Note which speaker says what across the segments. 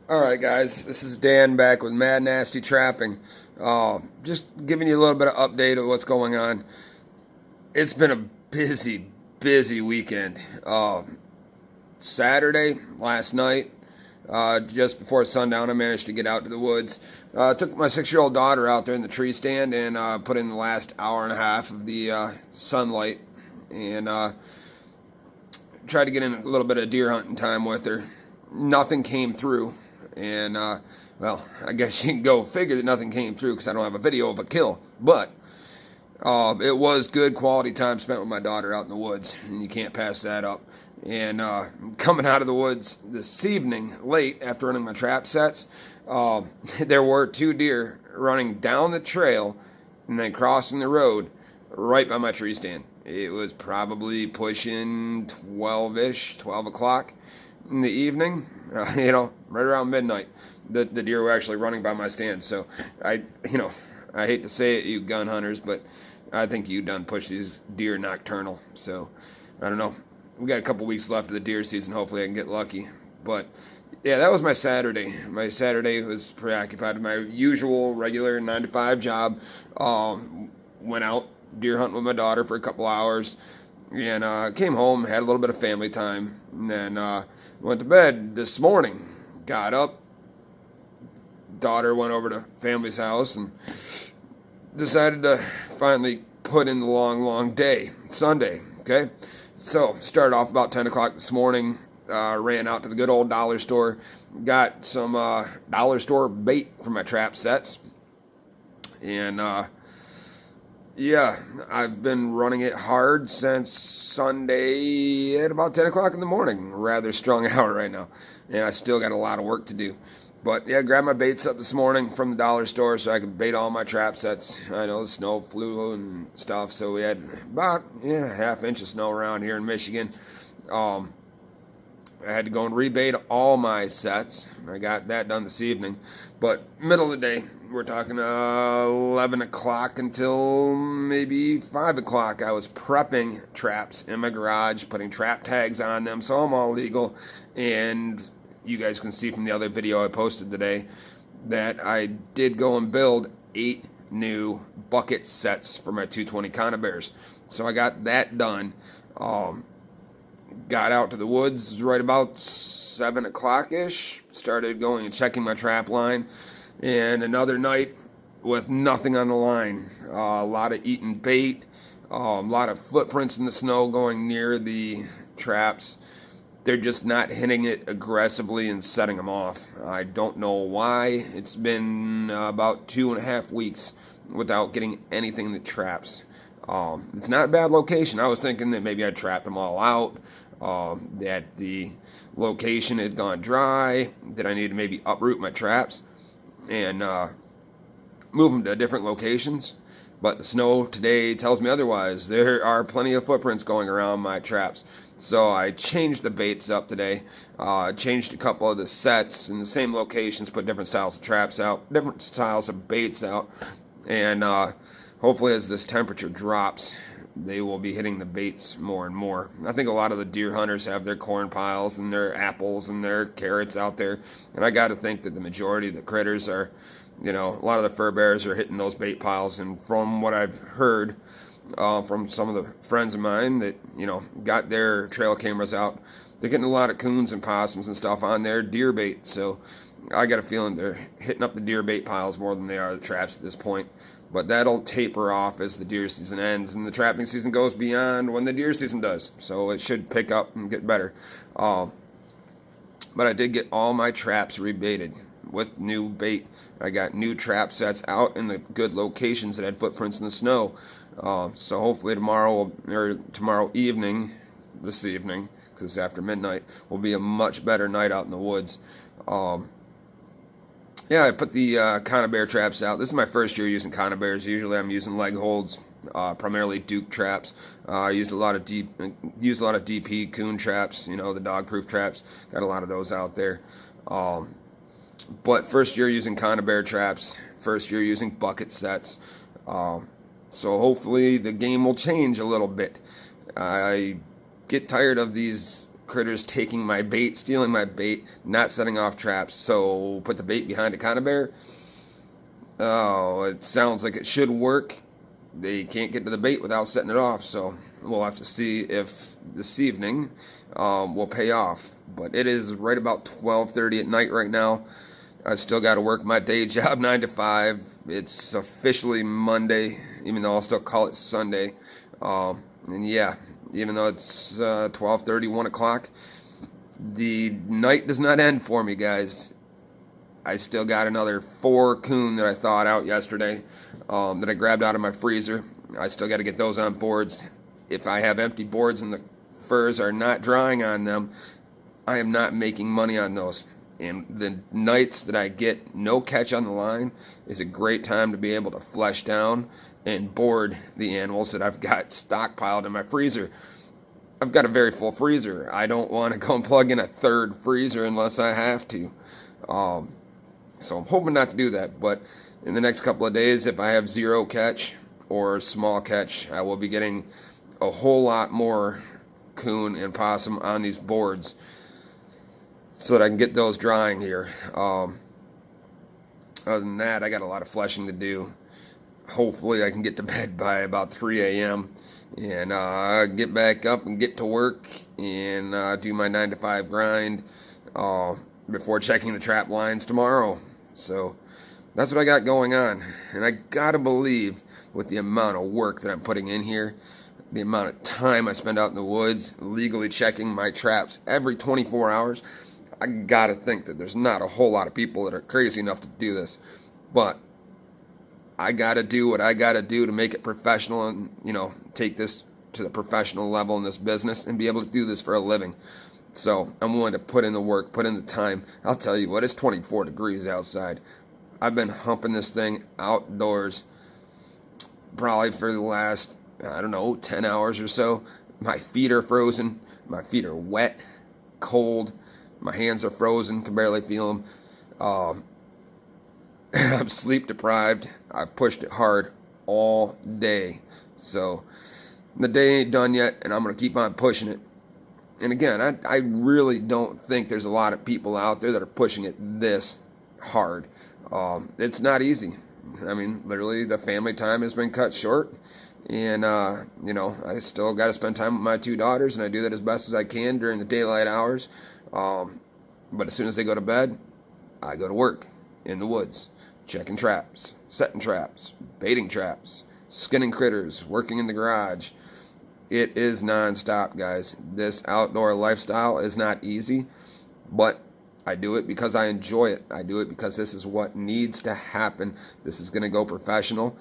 Speaker 1: All right, guys, this is Dan back with Mad Nasty Trapping. Just giving you a little bit of update of what's going on. It's been a busy weekend. Saturday, last night, just before sundown, I managed to get out to the woods. Took my 6-year-old daughter out there in the tree stand and put in the last hour and a half of the sunlight and tried to get in a little bit of deer hunting time with her. Nothing came through. And, well, I guess you can go figure that nothing came through because I don't have a video of a kill. But it was good quality time spent with my daughter out in the woods, and you can't pass that up. And coming out of the woods this evening, late, after running my trap sets, there were 2 deer running down the trail and then crossing the road right by my tree stand. It was probably pushing 12 o'clock in the evening, right around midnight. The deer were actually running by my stand. So I hate to say it, you gun hunters, but I think you done push these deer nocturnal. So I don't know. We got a couple weeks left of the deer season. Hopefully I can get lucky. But yeah, that was my Saturday. My Saturday was preoccupied with my usual regular 9 to 5 job. Went out deer hunting with my daughter for a couple hours. And came home, had a little bit of family time, and then went to bed this morning. Got up, daughter went over to family's house, and decided to finally put in the long day, Sunday, okay? So, started off about 10 o'clock this morning, ran out to the good old dollar store, got some dollar store bait for my trap sets, and yeah, I've been running it hard since Sunday at about 10 o'clock in the morning. Rather strung out right now. And I still got a lot of work to do. But yeah, grabbed my baits up this morning from the dollar store so I could bait all my trap sets. I know the snow flew and stuff, so we had about half inch of snow around here in Michigan. I had to go and rebait all my sets. I got that done this evening. But middle of the day, we're talking 11 o'clock until maybe 5 o'clock, I was prepping traps in my garage, putting trap tags on them, so I'm all legal. And you guys can see from the other video I posted today that I did go and build 8 new bucket sets for my 220 Conibears. So I got that done. Got out to the woods right about 7 o'clock-ish. Started going and checking my trap line. And another night with nothing on the line. A lot of eating bait. A lot of footprints in the snow going near the traps. They're just not hitting it aggressively and setting them off. I don't know why. It's been about 2.5 weeks without getting anything in the traps. It's not a bad location. I was thinking that maybe I trapped them all out. That the location had gone dry, that I needed to maybe uproot my traps and move them to different locations. But the snow today tells me otherwise. There are plenty of footprints going around my traps. So I changed the baits up today, changed a couple of the sets in the same locations, put different styles of traps out, different styles of baits out, and hopefully as this temperature drops, they will be hitting the baits more and more. I think a lot of the deer hunters have their corn piles and their apples and their carrots out there, and I got to think that the majority of the critters are, a lot of the fur bearers are hitting those bait piles, and from what I've heard from some of the friends of mine that, got their trail cameras out, they're getting a lot of coons and possums and stuff on their deer bait, so I got a feeling they're hitting up the deer bait piles more than they are the traps at this point. But that'll taper off as the deer season ends and the trapping season goes beyond when the deer season does. So it should pick up and get better. But I did get all my traps rebaited with new bait. I got new trap sets out in the good locations that had footprints in the snow. So hopefully tomorrow evening, this evening, because it's after midnight, will be a much better night out in the woods. Yeah, I put the Conibear traps out. This is my first year using Conibears. Usually I'm using leg holds, primarily Duke traps. I used a lot of DP coon traps, the dog-proof traps. Got a lot of those out there. But first year using Conibear traps, first year using bucket sets. So hopefully the game will change a little bit. I get tired of these critters taking my bait, stealing my bait, not setting off traps. So put the bait behind a conibear. Oh, it sounds like it should work. They can't get to the bait without setting it off, so we'll have to see if this evening will pay off. But it is right about 12:30 at night right now. I still got to work my day job 9 to 5. It's officially Monday, even though I'll still call it Sunday. And yeah, even though it's 12:30, 1 o'clock, the night does not end for me, guys. I still got another 4 coon that I thawed out yesterday that I grabbed out of my freezer. I still got to get those on boards. If I have empty boards and the furs are not drying on them, I am not making money on those. And the nights that I get no catch on the line is a great time to be able to flesh down and board the animals that I've got stockpiled in my freezer. I've got a very full freezer. I don't want to go and plug in a third freezer unless I have to. So I'm hoping not to do that, but in the next couple of days, if I have zero catch or small catch, I will be getting a whole lot more coon and possum on these boards so that I can get those drying here. Other than that, I got a lot of fleshing to do. Hopefully I can get to bed by about 3 a.m. and get back up and get to work and do my 9 to 5 grind before checking the trap lines tomorrow. So that's what I got going on. And I gotta believe with the amount of work that I'm putting in here, the amount of time I spend out in the woods legally checking my traps every 24 hours, I gotta think that there's not a whole lot of people that are crazy enough to do this. But I gotta do what I gotta do to make it professional and, take this to the professional level in this business and be able to do this for a living. So I'm willing to put in the work, put in the time. I'll tell you what, it's 24 degrees outside. I've been humping this thing outdoors probably for the last, 10 hours or so. My feet are frozen. My feet are wet, cold. My hands are frozen, can barely feel them. I'm sleep deprived. I've pushed it hard all day. So the day ain't done yet, and I'm going to keep on pushing it. And again, I really don't think there's a lot of people out there that are pushing it this hard. It's not easy. I mean, literally, the family time has been cut short. And, I still got to spend time with my 2 daughters, and I do that as best as I can during the daylight hours. But as soon as they go to bed, I go to work in the woods, checking traps, setting traps, baiting traps, skinning critters, working in the garage. It is nonstop, guys. This outdoor lifestyle is not easy, but I do it because I enjoy it. I do it because this is what needs to happen. This is going to go professional.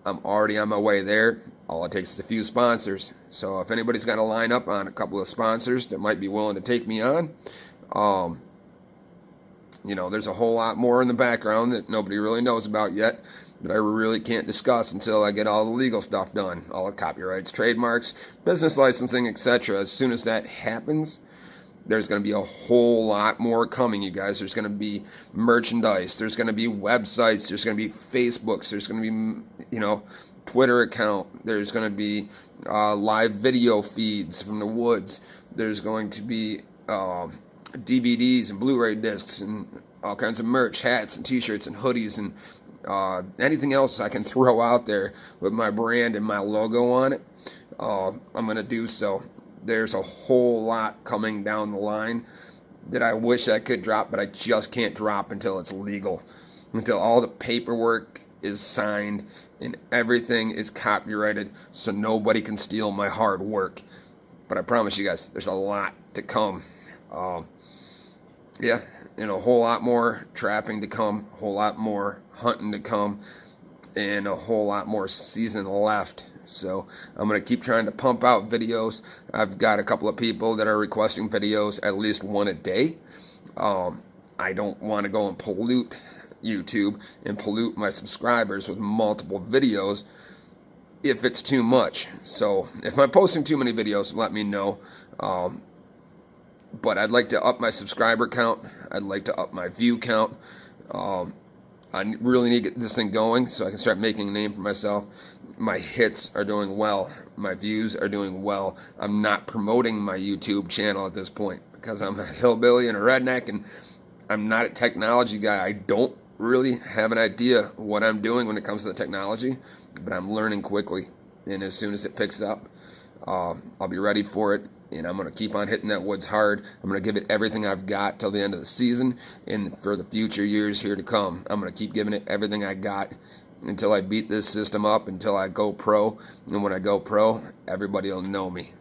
Speaker 1: I'm already on my way there. All it takes is a few sponsors. So if anybody's got to line up on a couple of sponsors that might be willing to take me on, there's a whole lot more in the background that nobody really knows about yet that I really can't discuss until I get all the legal stuff done, all the copyrights, trademarks, business licensing, etc. As soon as that happens, there's going to be a whole lot more coming, you guys. There's going to be merchandise. There's going to be websites. There's going to be Facebooks. There's going to be, Twitter account. There's going to be live video feeds from the woods. There's going to be DVDs and Blu-ray discs and all kinds of merch, hats and T-shirts and hoodies and anything else I can throw out there with my brand and my logo on it. I'm going to do so. There's a whole lot coming down the line that I wish I could drop, but I just can't drop until it's legal, until all the paperwork is signed and everything is copyrighted so nobody can steal my hard work. But I promise you guys, there's a lot to come. And a whole lot more trapping to come, a whole lot more hunting to come, and a whole lot more season left. So I'm going to keep trying to pump out videos. I've got a couple of people that are requesting videos, at least one a day. I don't want to go and pollute YouTube and pollute my subscribers with multiple videos if it's too much. So if I'm posting too many videos, let me know. But I'd like to up my subscriber count. I'd like to up my view count. I really need to get this thing going so I can start making a name for myself. My hits are doing well. My views are doing well. I'm not promoting my YouTube channel at this point because I'm a hillbilly and a redneck, and I'm not a technology guy. I don't really have an idea what I'm doing when it comes to the technology, but I'm learning quickly. And as soon as it picks up, I'll be ready for it. And I'm going to keep on hitting that woods hard. I'm going to give it everything I've got till the end of the season and for the future years here to come. I'm going to keep giving it everything I got until I beat this system up, until I go pro. And when I go pro, everybody will know me.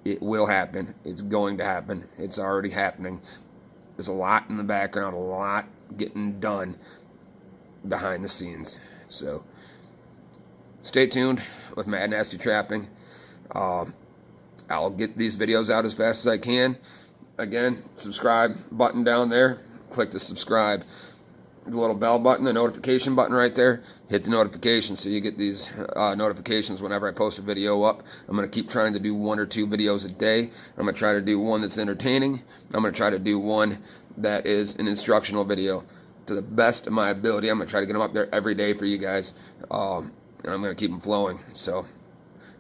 Speaker 1: It will happen. It's going to happen. It's already happening. There's a lot in the background, a lot getting done behind the scenes. So stay tuned with Mad Nasty Trapping. I'll get these videos out as fast as I can. Again, subscribe button down there. Click the subscribe. The little bell button, the notification button right there. Hit the notification so you get these notifications whenever I post a video up. I'm going to keep trying to do 1 or 2 videos a day. I'm going to try to do one that's entertaining. I'm going to try to do one that is an instructional video to the best of my ability. I'm going to try to get them up there every day for you guys. And I'm going to keep them flowing. So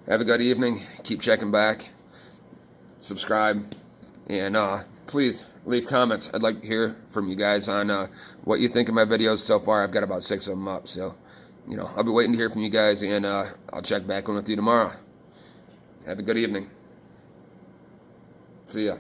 Speaker 1: have a good evening. Keep checking back. Subscribe, and please leave comments. I'd like to hear from you guys on what you think of my videos so far. I've got about 6 of them up, so I'll be waiting to hear from you guys, and I'll check back in with you tomorrow. Have a good evening. See ya.